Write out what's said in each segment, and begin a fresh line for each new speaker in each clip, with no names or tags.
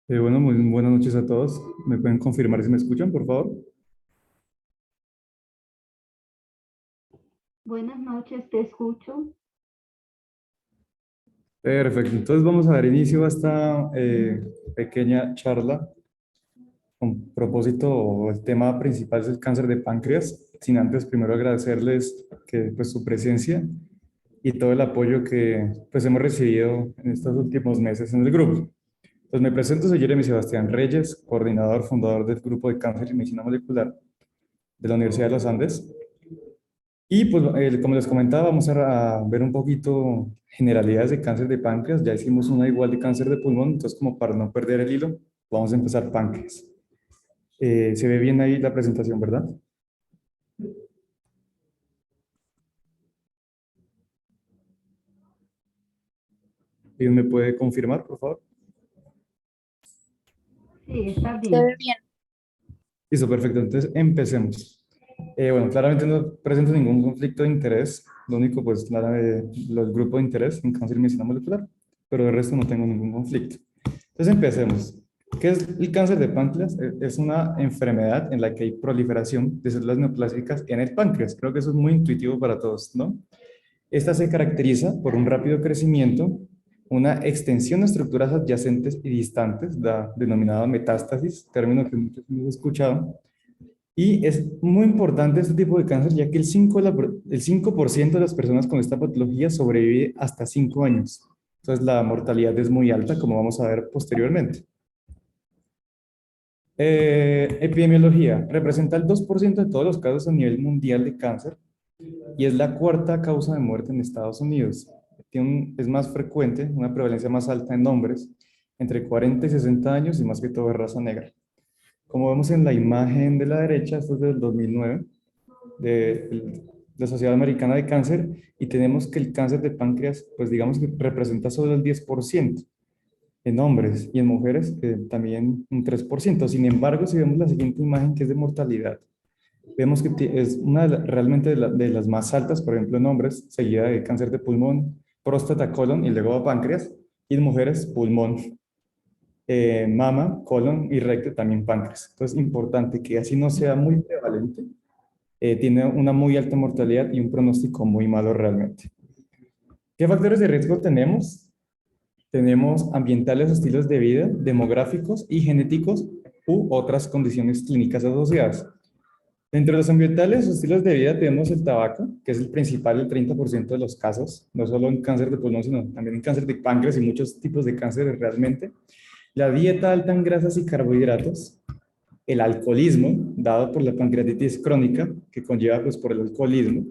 Bueno, muy buenas noches a todos. ¿Me pueden confirmar si me escuchan, por favor?
Buenas noches, te escucho.
Perfecto. Entonces vamos a dar inicio a esta pequeña charla con propósito, o el tema principal es el cáncer de páncreas. Sin antes primero agradecerles pues, su presencia y todo el apoyo que pues, hemos recibido en estos últimos meses en el grupo. Pues me presento, soy Jeremy Sebastián Reyes, coordinador, fundador del grupo de cáncer y medicina molecular de la Universidad de los Andes. Y pues, como les comentaba, vamos a ver un poquito generalidades de cáncer de páncreas. Ya hicimos una igual de cáncer de pulmón, entonces como para no perder el hilo, vamos a empezar páncreas. Se ve bien ahí la presentación, ¿verdad? ¿Y me puede confirmar, por favor?
Sí, está
Se ve
bien.
bien.
Listo, perfecto. Entonces empecemos. Bueno, claramente no presento ningún conflicto de interés. Lo único, pues, los grupos de interés en cáncer y medicina molecular, pero de resto no tengo ningún conflicto. Entonces empecemos. ¿Qué es el cáncer de páncreas? Es una enfermedad en la que hay proliferación de células neoplásicas en el páncreas. Creo que eso es muy intuitivo para todos, ¿no? Esta se caracteriza por un rápido crecimiento, una extensión de estructuras adyacentes y distantes, denominada metástasis, término que muchos hemos escuchado. Y es muy importante este tipo de cáncer, ya que el 5% de las personas con esta patología sobrevive hasta 5 años. Entonces la mortalidad es muy alta, como vamos a ver posteriormente. Epidemiología. Representa el 2% de todos los casos a nivel mundial de cáncer y es la cuarta causa de muerte en Estados Unidos. Es más frecuente, una prevalencia más alta en hombres entre 40 y 60 años y más que todo de raza negra. Como vemos en la imagen de la derecha, esto es del 2009, de la Sociedad Americana de Cáncer, y tenemos que el cáncer de páncreas, pues digamos que representa solo el 10% en hombres, y en mujeres también un 3%. Sin embargo, si vemos la siguiente imagen, que es de mortalidad, vemos que es una realmente de las más altas, por ejemplo, en hombres, seguida de cáncer de pulmón, próstata, colon y luego páncreas, y en mujeres, pulmón, mama, colon y recto, también páncreas. Entonces, importante que así no sea muy prevalente, tiene una muy alta mortalidad y un pronóstico muy malo realmente. ¿Qué factores de riesgo tenemos? Tenemos ambientales, estilos de vida, demográficos y genéticos u otras condiciones clínicas asociadas. Dentro de los ambientales o estilos de vida tenemos el tabaco, que es el principal, el 30% de los casos, no solo en cáncer de pulmón, sino también en cáncer de páncreas y muchos tipos de cánceres realmente. La dieta alta en grasas y carbohidratos, el alcoholismo, dado por la pancreatitis crónica, que conlleva pues por el alcoholismo,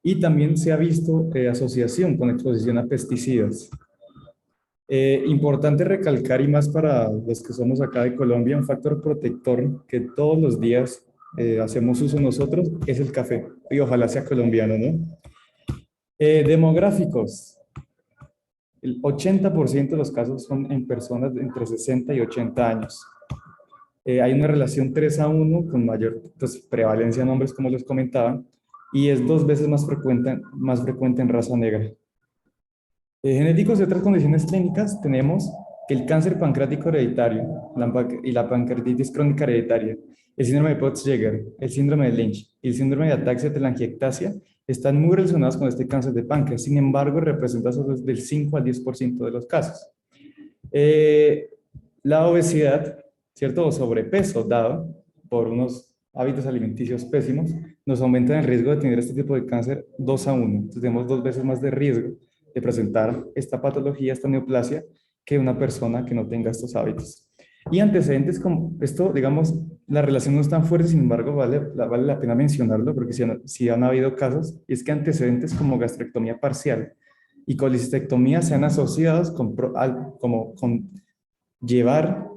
y también se ha visto asociación con exposición a pesticidas. Importante recalcar, y más para los que somos acá de Colombia, un factor protector que todos los días hacemos uso nosotros es el café, y ojalá sea colombiano, ¿no? Demográficos. El 80% de los casos son en personas de entre 60 y 80 años. Hay una relación 3:1 con mayor pues, prevalencia en hombres, como les comentaba, y es 2 veces más frecuente en raza negra. Genéticos y otras condiciones clínicas tenemos que el cáncer pancreático hereditario y la pancreatitis crónica hereditaria, el síndrome de Potts-Jeger, el síndrome de Lynch y el síndrome de ataxia-telangiectasia están muy relacionados con este cáncer de páncreas. Sin embargo, representa solo del 5 al 10% de los casos. Eh, la obesidad, ¿cierto? O sobrepeso dado por unos hábitos alimenticios pésimos, nos aumenta el riesgo de tener este tipo de cáncer 2:1. Entonces tenemos 2 veces más de riesgo de presentar esta patología, esta neoplasia, que una persona que no tenga estos hábitos. Y antecedentes como esto, digamos, la relación no es tan fuerte, sin embargo, vale la pena mencionarlo porque si han habido casos, y es que antecedentes como gastrectomía parcial y colecistectomía se han asociado con llevar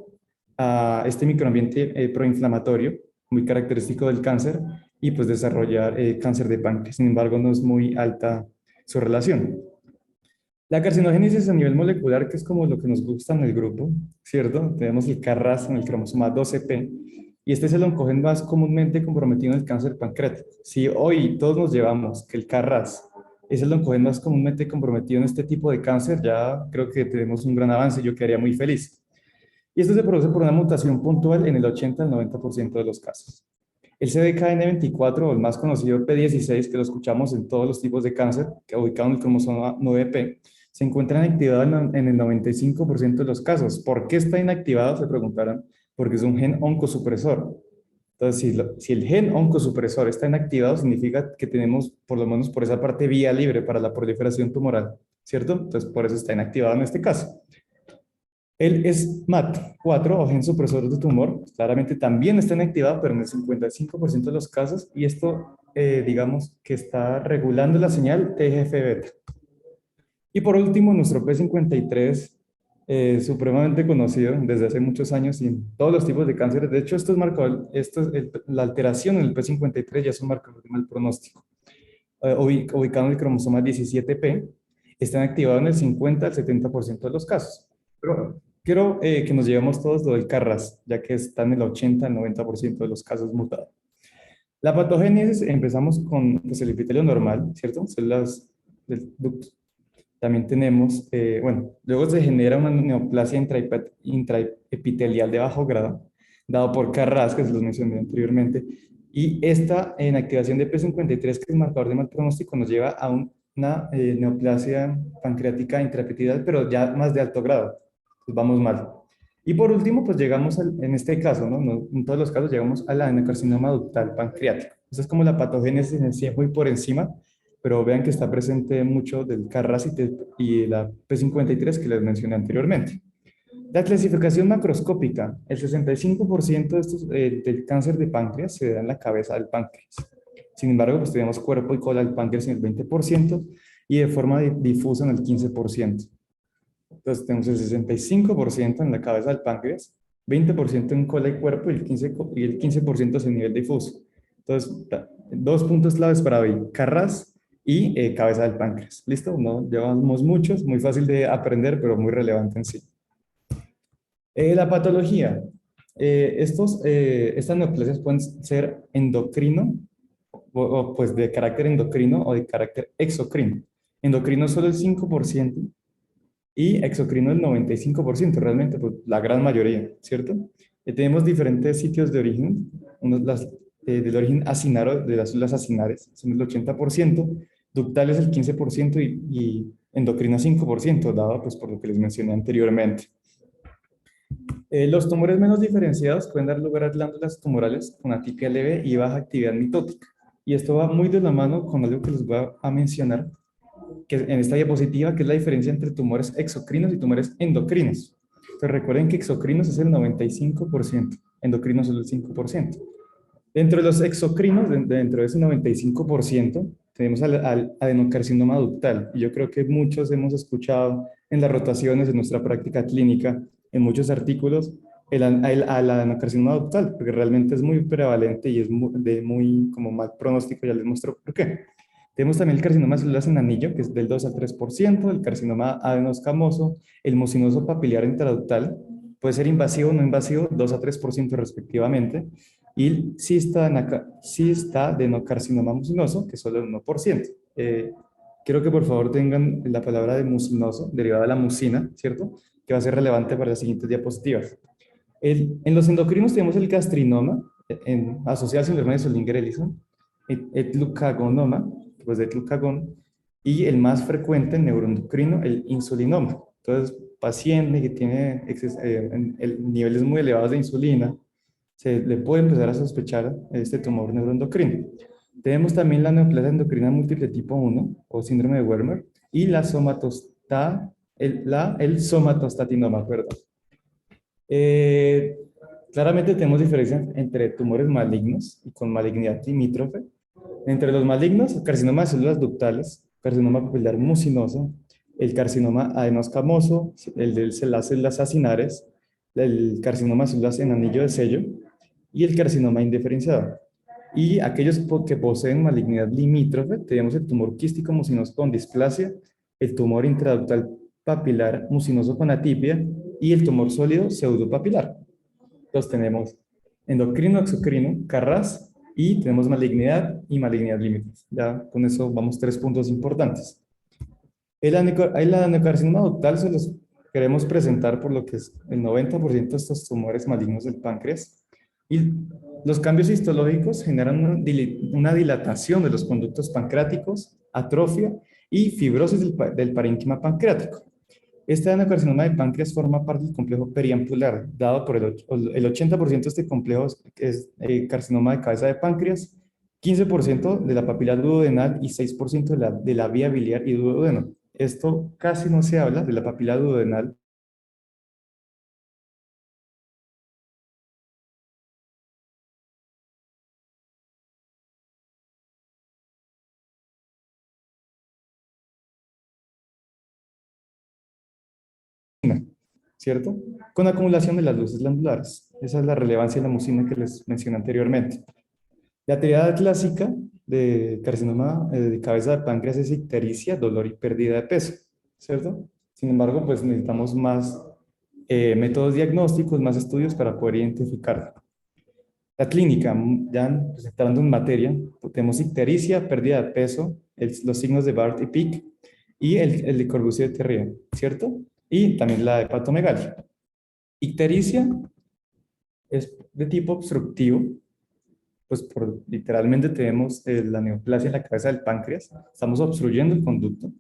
a este microambiente proinflamatorio, muy característico del cáncer, y pues desarrollar cáncer de páncreas. Sin embargo, no es muy alta su relación. La carcinogénesis a nivel molecular, que es como lo que nos gusta en el grupo, ¿cierto? Tenemos el KRAS en el cromosoma 12p, y este es el oncogen más comúnmente comprometido en el cáncer pancreático. Si hoy todos nos llevamos que el KRAS es el oncogen más comúnmente comprometido en este tipo de cáncer, ya creo que tenemos un gran avance, yo quedaría muy feliz. Y esto se produce por una mutación puntual en el 80 al 90% de los casos. El CDKN24, o el más conocido P16, que lo escuchamos en todos los tipos de cáncer, que ubicado en el cromosoma 9P, se encuentra inactivado en el 95% de los casos. ¿Por qué está inactivado? Se preguntarán. Porque es un gen oncosupresor. Entonces, si el gen oncosupresor está inactivado, significa que tenemos, por lo menos por esa parte, vía libre para la proliferación tumoral, ¿cierto? Entonces, por eso está inactivado en este caso. El SMAT4, o gen supresor de tumor, claramente también está inactivado, pero en el 55% de los casos, y esto, digamos, que está regulando la señal TGF-beta. Y por último, nuestro P53, supremamente conocido desde hace muchos años y en todos los tipos de cánceres. De hecho, la alteración en el P53 ya es un marcador de mal pronóstico. Ubicado en el cromosoma 17P, están activados en el 50 al 70% de los casos. Pero quiero que nos llevemos todos lo del CARRAS, ya que está en el 80 al 90% de los casos mutados. La patogénesis, empezamos con pues, el epitelio normal, ¿cierto? Células del ducto. También tenemos, bueno, luego se genera una neoplasia intraepitelial de bajo grado, dado por Carras, que se los mencioné anteriormente, y esta en activación de P53, que es marcador de mal pronóstico, nos lleva a una neoplasia pancreática intraepitelial, pero ya más de alto grado. Pues vamos mal. Y por último, pues llegamos, en este caso, ¿no? En todos los casos llegamos al adenocarcinoma ductal pancreático. Esa es como la patogénesis en sí, muy por encima, pero vean que está presente mucho del Carras y la P53 que les mencioné anteriormente. La clasificación macroscópica, el 65% del cáncer de páncreas se da en la cabeza del páncreas. Sin embargo, pues tenemos cuerpo y cola del páncreas en el 20% y de forma difusa en el 15%. Entonces tenemos el 65% en la cabeza del páncreas, 20% en cola y cuerpo y el 15% es en nivel difuso. Entonces, dos puntos claves para hoy: Carras y cabeza del páncreas. ¿Listo? No llevamos muchos, muy fácil de aprender, pero muy relevante en sí. La patología. Estas neoplasias pueden ser endocrino, pues de carácter endocrino o de carácter exocrino. Endocrino solo el 5% y exocrino el 95%, realmente, pues la gran mayoría, ¿cierto? Tenemos diferentes sitios de origen, del origen acinaro, de las células acinares, son el 80%, ductales el 15% y endocrino 5%, dado pues por lo que les mencioné anteriormente. Los tumores menos diferenciados pueden dar lugar a glándulas tumorales con atipia leve y baja actividad mitótica. Y esto va muy de la mano con algo que les voy a mencionar, que en esta diapositiva, que es la diferencia entre tumores exocrinos y tumores endocrinos. Entonces recuerden que exocrinos es el 95%, endocrinos es el 5%. Dentro de los exocrinos, dentro de ese 95%, tenemos al adenocarcinoma ductal. Y yo creo que muchos hemos escuchado en las rotaciones de nuestra práctica clínica, en muchos artículos, al adenocarcinoma ductal, porque realmente es muy prevalente y es muy como mal pronóstico, ya les muestro por qué. Tenemos también el carcinoma de células en anillo, que es del 2 al 3%, el carcinoma adenoscamoso, el mucinoso papiliar intraductal, puede ser invasivo o no invasivo, 2 a 3% respectivamente, y el cistadenocarcinoma mucinoso, que es solo el 1%. Quiero que por favor tengan la palabra de mucinoso, derivada de la mucina, ¿cierto? Que va a ser relevante para las siguientes diapositivas. En los endocrinos tenemos el gastrinoma, asociado al síndrome de Zollinger-Ellison, el glucagonoma, pues de glucagón, y el más frecuente, el neuroendocrino, el insulinoma. Entonces, paciente que tiene niveles muy elevados de insulina, se le puede empezar a sospechar este tumor neuroendocrino. Tenemos también la neoplasia endocrina múltiple tipo 1, o síndrome de Werner, y el somatostatinoma, perdón. Claramente tenemos diferencias entre tumores malignos y con malignidad limítrofe. Entre los malignos, el carcinoma de células ductales, carcinoma papilar mucinoso, el carcinoma adenoscamoso, el de las células acinares, el carcinoma de células en anillo de sello y el carcinoma indiferenciado. Y aquellos que poseen malignidad limítrofe, tenemos el tumor quístico mucinoso con displasia, el tumor intraductal papilar mucinoso con atipia y el tumor sólido pseudopapilar. Entonces tenemos endocrino, exocrino, Carras, y tenemos malignidad y malignidad límites. Ya con eso vamos 3 puntos importantes. El adenocarcinoma ductal queremos presentar por lo que es el 90% de estos tumores malignos del páncreas. Y los cambios histológicos generan una dilatación de los conductos pancreáticos, atrofia y fibrosis del parénquima pancreático. Este adenocarcinoma de páncreas forma parte del complejo periampular, dado por el 80% de este complejo es carcinoma de cabeza de páncreas, 15% de la papila duodenal y 6% de la vía biliar y duodeno. Esto casi no se habla de la papila duodenal. ¿Cierto? Con acumulación de las luces glandulares. Esa es la relevancia de la mucina que les mencioné anteriormente. La triada clásica de carcinoma de cabeza de páncreas es ictericia, dolor y pérdida de peso, ¿cierto? Sin embargo, pues necesitamos más métodos diagnósticos, más estudios para poder identificarlo. La clínica, ya pues, entrando en materia, tenemos ictericia, pérdida de peso, los signos de Barth y Pick, y el de Corbusier-Terrier, ¿cierto? Y también la hepatomegalia. Ictericia es de tipo obstructivo, pues literalmente tenemos la neoplasia en la cabeza del páncreas, estamos obstruyendo el conducto,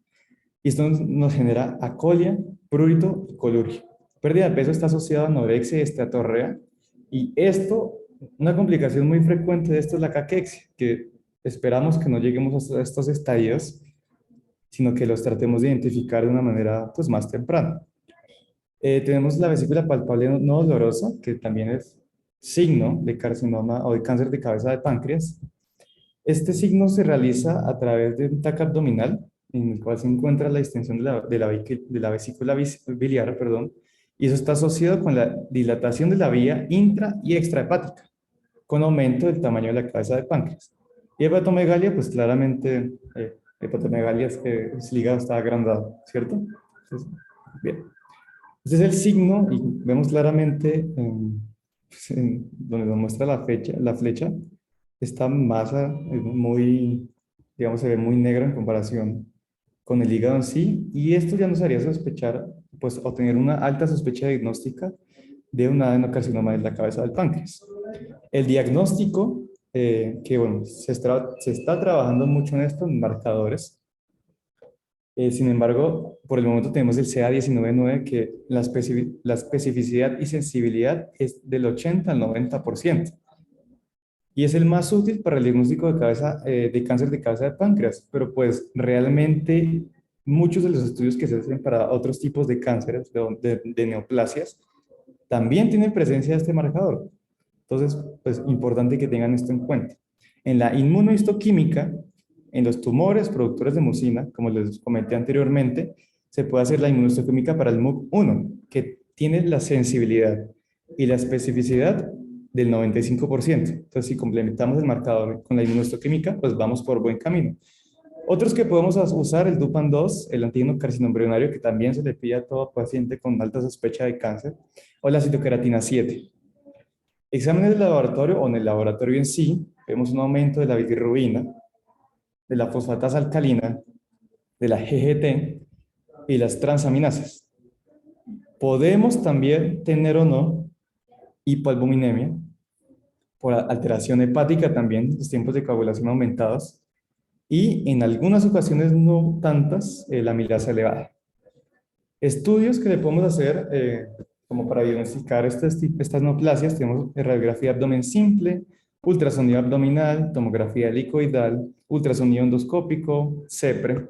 y esto nos genera acolia, prurito y colurio. Pérdida de peso está asociada a anorexia y esteatorrea, y esto, una complicación muy frecuente de esto es la caquexia, que esperamos que no lleguemos a estos estadios, sino que los tratemos de identificar de una manera pues, más temprana. Tenemos la vesícula palpable no dolorosa, que también es signo de carcinoma o de cáncer de cabeza de páncreas. Este signo se realiza a través de un TAC abdominal, en el cual se encuentra la distensión de la vesícula biliar, perdón, y eso está asociado con la dilatación de la vía intra y extrahepática, con aumento del tamaño de la cabeza de páncreas. Y hepatomegalia, pues claramente, hepatomegalia es el hígado está agrandado, ¿cierto? Entonces, bien. Este es el signo y vemos claramente donde nos muestra la flecha, esta masa es muy, digamos, se ve muy negra en comparación con el hígado en sí, y esto ya nos haría sospechar, pues, o tener una alta sospecha diagnóstica de un adenocarcinoma de la cabeza del páncreas. El diagnóstico, que bueno, se está trabajando mucho en esto, en marcadores. Sin embargo, por el momento tenemos el CA19-9 que la especificidad y sensibilidad es del 80 al 90%. Y es el más útil para el diagnóstico de de cáncer de cabeza de páncreas, pero pues realmente muchos de los estudios que se hacen para otros tipos de cánceres, de neoplasias, también tienen presencia de este marcador. Entonces, pues importante que tengan esto en cuenta. En la inmunohistoquímica, en los tumores productores de mucina, como les comenté anteriormente, se puede hacer la inmunohistoquímica para el MUC1, que tiene la sensibilidad y la especificidad del 95%. Entonces, si complementamos el marcador con la inmunohistoquímica, pues vamos por buen camino. Otros que podemos usar, el DUPAN-2, el antígeno carcinoembrionario, que también se le pide a todo paciente con alta sospecha de cáncer, o la citoqueratina 7. Exámenes de laboratorio o en el laboratorio en sí, vemos un aumento de la bilirrubina, de la fosfatasa alcalina, de la GGT y las transaminasas. Podemos también tener o no hipoalbuminemia, por alteración hepática también, los tiempos de coagulación aumentados, y en algunas ocasiones, no tantas, la amilasa elevada. Estudios que le podemos hacer como para diagnosticar estas neoplasias, tenemos radiografía de abdomen simple, ultrasonido abdominal, tomografía helicoidal, ultrasonido endoscópico, CEPRE,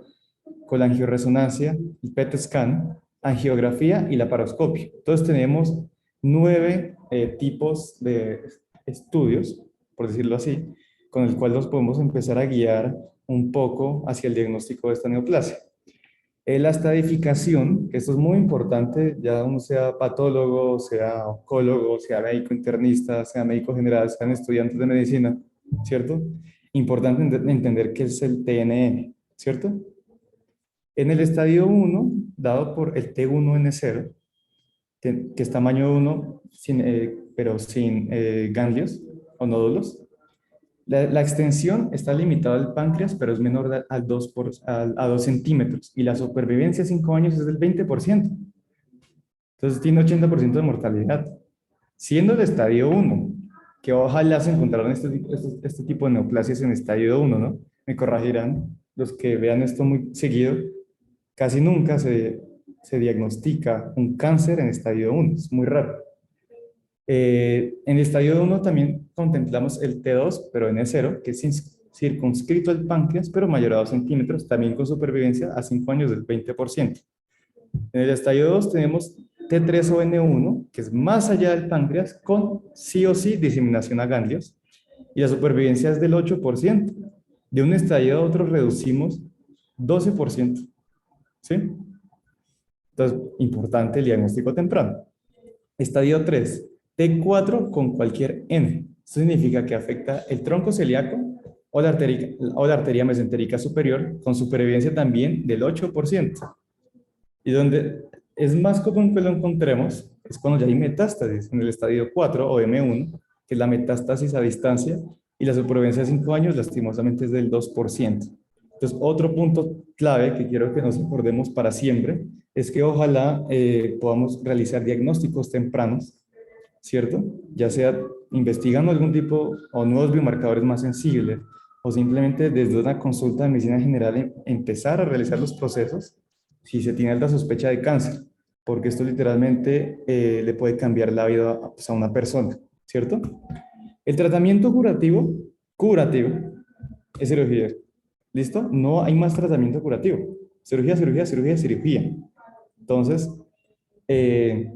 colangioresonancia, el PET scan, angiografía y laparoscopia. Entonces tenemos 9 tipos de estudios, por decirlo así, con el cual nos podemos empezar a guiar un poco hacia el diagnóstico de esta neoplasia. La estadificación, que esto es muy importante, ya uno sea patólogo, sea oncólogo, sea médico internista, sea médico general, sean estudiantes de medicina, ¿cierto? Importante entender qué es el TNM, ¿cierto? En el estadio 1, dado por el T1N0, que es tamaño 1, pero sin ganglios o nódulos, la extensión está limitada al páncreas, pero es menor a 2 centímetros, y la supervivencia a 5 años es del 20%. Entonces tiene 80% de mortalidad, siendo el estadio 1, que ojalá se encontraran este tipo de neoplasias en estadio 1, ¿no? Me corregirán los que vean esto muy seguido. Casi nunca se diagnostica un cáncer en estadio 1, es muy raro. En el estadio 1 también contemplamos el T2, pero N0, que es circunscrito al páncreas, pero mayor a 2 centímetros, también con supervivencia a 5 años del 20%. En el estadio 2 tenemos T3 o N1, que es más allá del páncreas, con sí o sí diseminación a ganglios, y la supervivencia es del 8%. De un estadio a otro reducimos 12%. ¿Sí? Entonces, importante el diagnóstico temprano. Estadio 3, T4 con cualquier N. Esto significa que afecta el tronco celíaco o la arteria mesentérica superior, con supervivencia también del 8%. Y donde es más común que lo encontremos es cuando ya hay metástasis, en el estadio 4 o M1, que es la metástasis a distancia, y la supervivencia de 5 años lastimosamente es del 2%. Entonces, otro punto clave que quiero que nos acordemos para siempre es que ojalá podamos realizar diagnósticos tempranos, ¿cierto? Ya sea investigando algún tipo o nuevos biomarcadores más sensibles, o simplemente desde una consulta de medicina general empezar a realizar los procesos si se tiene alta sospecha de cáncer, porque esto literalmente le puede cambiar la vida pues, a una persona, ¿cierto? El tratamiento curativo es cirugía. ¿Listo? No hay más tratamiento curativo. Cirugía, cirugía, cirugía, cirugía. Entonces, eh,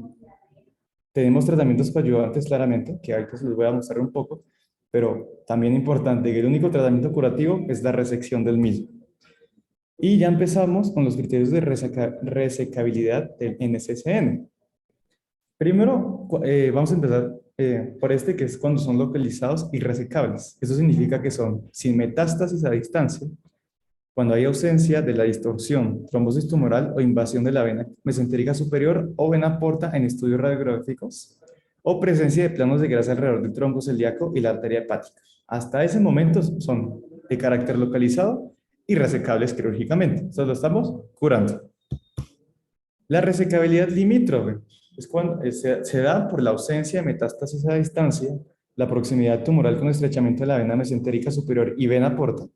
tenemos tratamientos coadyuvantes claramente, que ahorita se los voy a mostrar un poco, pero también importante que el único tratamiento curativo es la resección del mismo. Y ya empezamos con los criterios de resecabilidad del NCCN. Primero, vamos a empezar por este, que es cuando son localizados y resecables. Eso significa que son sin metástasis a distancia, cuando hay ausencia de la distorsión, trombosis tumoral o invasión de la vena mesentérica superior o vena porta en estudios radiográficos, o presencia de planos de grasa alrededor del tronco celíaco y la arteria hepática. Hasta ese momento son de carácter localizado y resecables quirúrgicamente. Entonces lo estamos curando. La resecabilidad limítrofe es cuando se da por la ausencia de metástasis a distancia, la proximidad tumoral con estrechamiento de la vena mesentérica superior y vena porta,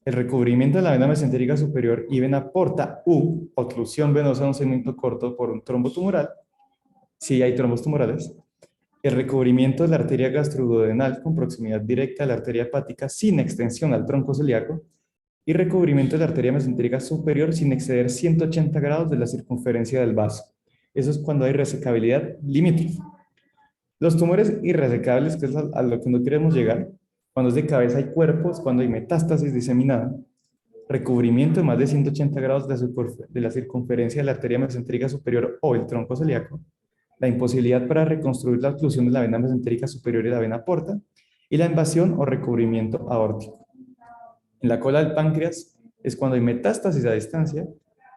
el recubrimiento de la vena mesentérica superior y vena porta u oclusión venosa de un segmento corto por un trombo tumoral, si hay trombos tumorales, el recubrimiento de la arteria gastroduodenal con proximidad directa a la arteria hepática sin extensión al tronco celíaco, y recubrimiento de la arteria mesentérica superior sin exceder 180 grados de la circunferencia del vaso. Eso es cuando hay resecabilidad limítrofe. Los tumores irresecables, que es a lo que no queremos llegar, cuando es de cabeza y cuerpos, cuando hay metástasis diseminada, recubrimiento de más de 180 grados de la circunferencia de la arteria mesentérica superior o el tronco celíaco, la imposibilidad para reconstruir la oclusión de la vena mesentérica superior y la vena porta, y la invasión o recubrimiento aórtico. En la cola del páncreas es cuando hay metástasis a distancia,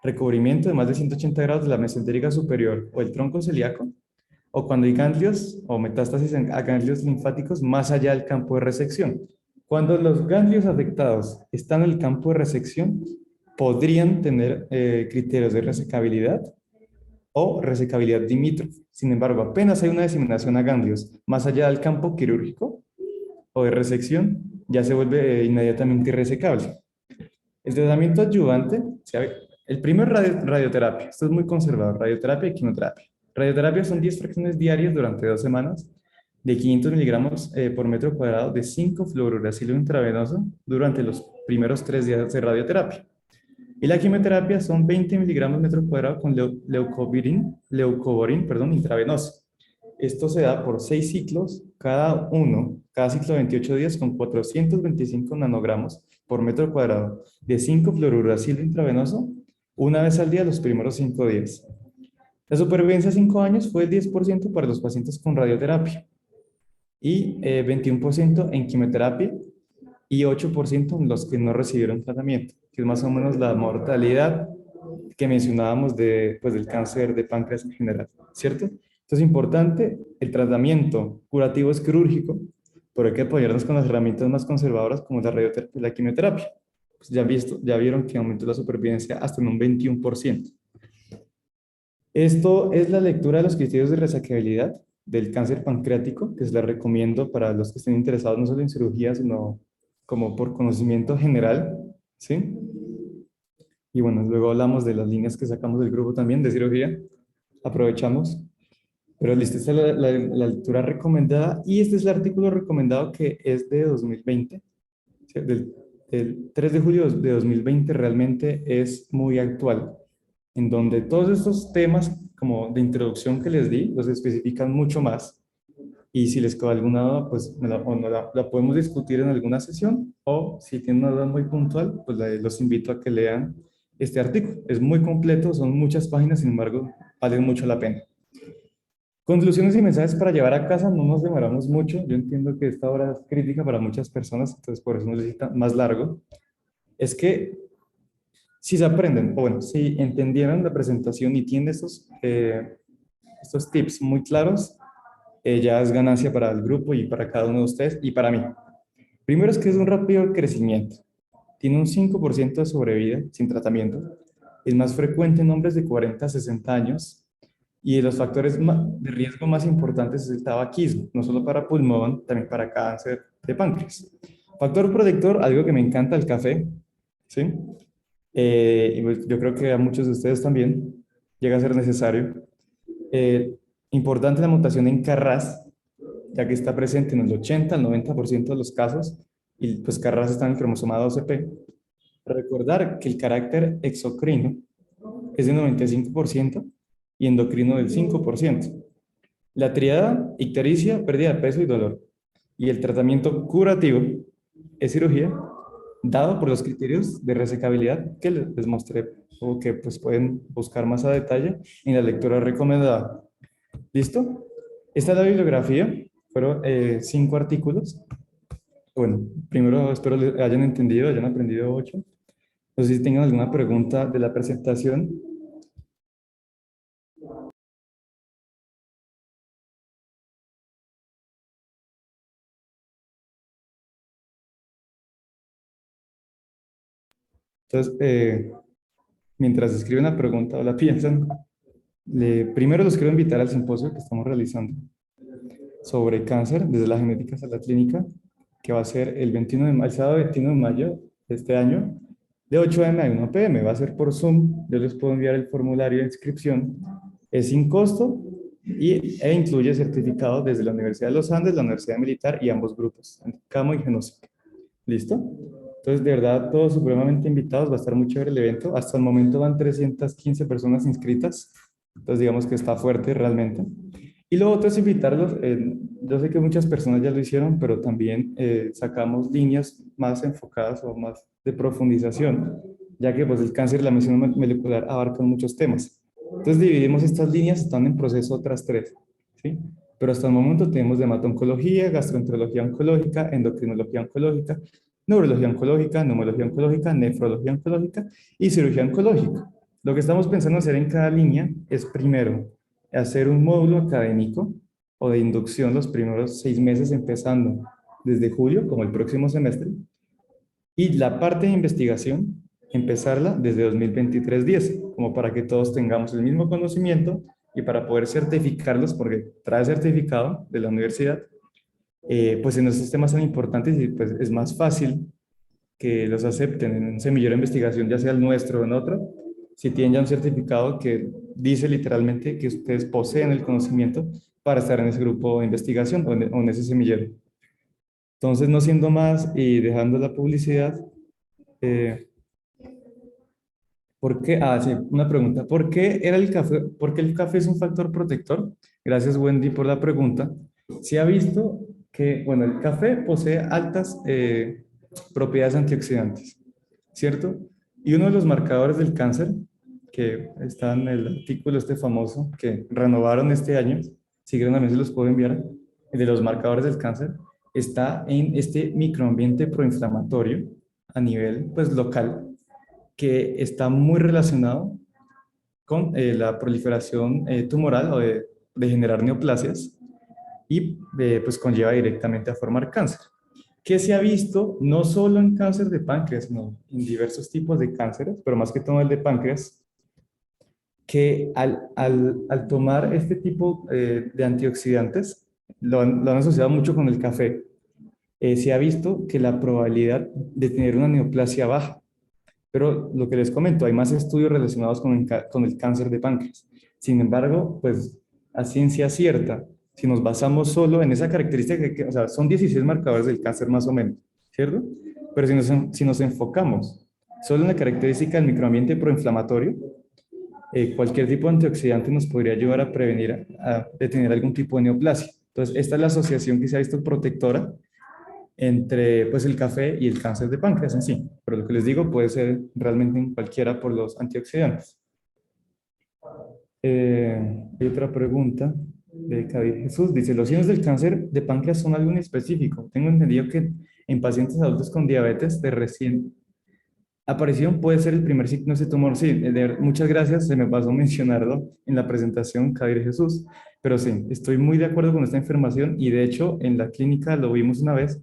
recubrimiento de más de 180 grados de la mesentérica superior o el tronco celíaco, o cuando hay ganglios o metástasis a ganglios linfáticos más allá del campo de resección. Cuando los ganglios afectados están en el campo de resección, podrían tener criterios de resecabilidad o resecabilidad limítrofe. Sin embargo, apenas hay una diseminación a ganglios más allá del campo quirúrgico o de resección, ya se vuelve inmediatamente irresecable. El tratamiento adyuvante, el primer radioterapia, esto es muy conservador, radioterapia y quimioterapia. Radioterapia son 10 fracciones diarias durante 2 semanas de 500 miligramos por metro cuadrado de 5-fluoruracilo intravenoso durante los primeros 3 días de radioterapia. Y la quimioterapia son 20 miligramos metro cuadrado con leucovorin intravenoso. Esto se da por 6 ciclos, cada ciclo de 28 días con 425 nanogramos por metro cuadrado de 5-fluoruracilo intravenoso, una vez al día los primeros 5 días. La supervivencia a 5 años fue el 10% para los pacientes con radioterapia y 21% en quimioterapia y 8% en los que no recibieron tratamiento, que es más o menos la mortalidad que mencionábamos del cáncer de páncreas en general, ¿cierto? Entonces es importante, el tratamiento curativo es quirúrgico, pero hay que apoyarnos con las herramientas más conservadoras como la radioterapia y la quimioterapia. Pues ya vieron que aumentó la supervivencia hasta en un 21%. Esto es la lectura de los criterios de resecabilidad del cáncer pancreático, que se la recomiendo para los que estén interesados no solo en cirugía, sino como por conocimiento general, ¿sí? Y bueno, luego hablamos de las líneas que sacamos del grupo también de cirugía, aprovechamos. Pero listo, esta es la lectura recomendada y este es el artículo recomendado que es de 2020, ¿sí? Del 3 de julio de 2020 realmente es muy actual, en donde todos estos temas como de introducción que les di los especifican mucho más y si les queda alguna duda, pues o no la podemos discutir en alguna sesión o si tienen una duda muy puntual, pues los invito a que lean este artículo. Es muy completo, son muchas páginas, sin embargo, vale mucho la pena. Conclusiones y mensajes para llevar a casa, no nos demoramos mucho. Yo entiendo que esta hora es crítica para muchas personas, entonces por eso necesita más largo. Es que si se aprenden, o bueno, si entendieron la presentación y tienen estos tips muy claros, ya es ganancia para el grupo y para cada uno de ustedes y para mí. Primero es que es un rápido crecimiento. Tiene un 5% de sobrevida sin tratamiento. Es más frecuente en hombres de 40 a 60 años. Y los factores de riesgo más importantes es el tabaquismo, no solo para pulmón, también para cáncer de páncreas. Factor protector, algo que me encanta, el café, ¿sí? Y pues yo creo que a muchos de ustedes también llega a ser necesario. Eh, Importante la mutación en Carras, ya que está presente en el 80 al 90% de los casos, y pues Carras está en el cromosoma 12p. Recordar que el carácter exocrino es del 95% y endocrino del 5%. La triada, ictericia, pérdida de peso y dolor. Y el tratamiento curativo es cirugía, dado por los criterios de resecabilidad que les mostré o que pues pueden buscar más a detalle en la lectura recomendada. ¿Listo? Esta es la bibliografía. Fueron 5 artículos. Bueno, primero espero hayan entendido, hayan aprendido 8. No sé si tengan alguna pregunta de la presentación. Entonces, mientras escriben la pregunta o la piensan, primero los quiero invitar al simposio que estamos realizando sobre cáncer desde la genética hasta la clínica, que va a ser el 21 de mayo, el sábado 21 de mayo de este año, de 8 a.m. a 1 p.m. Va a ser por Zoom. Yo les puedo enviar el formulario de inscripción. Es sin costo e incluye certificados desde la Universidad de los Andes, la Universidad Militar y ambos grupos, Camo y Genosic. ¿Listo? Entonces, de verdad, todos supremamente invitados. Va a estar muy chévere el evento. Hasta el momento van 315 personas inscritas. Entonces, digamos que está fuerte realmente. Y lo otro es invitarlos. Yo sé que muchas personas ya lo hicieron, pero también sacamos líneas más enfocadas o más de profundización, ya que pues, el cáncer y la medicina molecular abarcan muchos temas. Entonces, dividimos estas líneas, están en proceso otras 3. ¿Sí? Pero hasta el momento tenemos dermato-oncología, gastroenterología oncológica, endocrinología oncológica, neurología oncológica, neumología oncológica, nefrología oncológica y cirugía oncológica. Lo que estamos pensando hacer en cada línea es primero hacer un módulo académico o de inducción los primeros 6 meses empezando desde julio, como el próximo semestre, y la parte de investigación empezarla desde 2023-10, como para que todos tengamos el mismo conocimiento y para poder certificarlos, porque trae certificado de la universidad, pues en esos temas tan importantes y pues es más fácil que los acepten en un semillero de investigación, ya sea el nuestro o en otro, si tienen ya un certificado que dice literalmente que ustedes poseen el conocimiento para estar en ese grupo de investigación o en ese semillero. Entonces, no siendo más y dejando la publicidad, eh, ¿por qué? Ah, sí, una pregunta. ¿Por qué era el café? ¿Por qué el café es un factor protector? Gracias, Wendy, por la pregunta. Se ha visto que, bueno, el café posee altas propiedades antioxidantes, ¿cierto? Y uno de los marcadores del cáncer, que está en el artículo este famoso, que renovaron este año, si quieren también se los puedo enviar, el de los marcadores del cáncer, está en este microambiente proinflamatorio a nivel, pues, local, que está muy relacionado con la proliferación tumoral o de generar neoplasias y pues conlleva directamente a formar cáncer, que se ha visto no solo en cáncer de páncreas, sino en diversos tipos de cánceres, pero más que todo el de páncreas, que al tomar este tipo de antioxidantes, lo han asociado mucho con el café, se ha visto que la probabilidad de tener una neoplasia baja. Pero lo que les comento, hay más estudios relacionados con el cáncer de páncreas. Sin embargo, pues a ciencia cierta, si nos basamos solo en esa característica, o sea, son 16 marcadores del cáncer más o menos, ¿cierto? Pero si nos enfocamos solo en la característica del microambiente proinflamatorio, cualquier tipo de antioxidante nos podría ayudar a prevenir, de tener algún tipo de neoplasia. Entonces, esta es la asociación que se ha visto protectora entre pues, el café y el cáncer de páncreas en sí. Pero lo que les digo puede ser realmente en cualquiera por los antioxidantes. Hay otra pregunta de Kadir Jesús. Dice, ¿los signos del cáncer de páncreas son algo específico? Tengo entendido que en pacientes adultos con diabetes de recién aparición puede ser el primer signo de ese tumor. Sí, muchas gracias. Se me pasó mencionarlo en la presentación, Kadir Jesús. Pero sí, estoy muy de acuerdo con esta información y de hecho en la clínica lo vimos una vez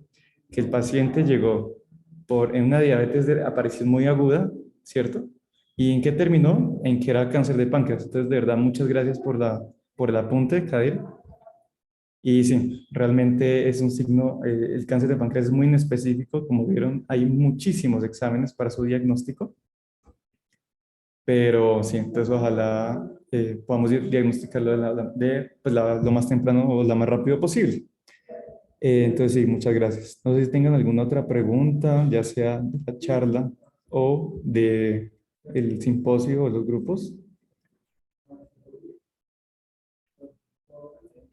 que el paciente llegó en una diabetes de aparición muy aguda, ¿cierto? ¿Y en qué terminó? En que era cáncer de páncreas. Entonces, de verdad, muchas gracias por el apunte, Kadir. Y sí, realmente es un signo, el cáncer de páncreas es muy inespecífico, como vieron, hay muchísimos exámenes para su diagnóstico, pero sí, entonces ojalá podamos diagnosticarlo pues, lo más temprano o lo más rápido posible. Entonces sí, muchas gracias. No sé si tengan alguna otra pregunta, ya sea de la charla o de el simposio o los grupos.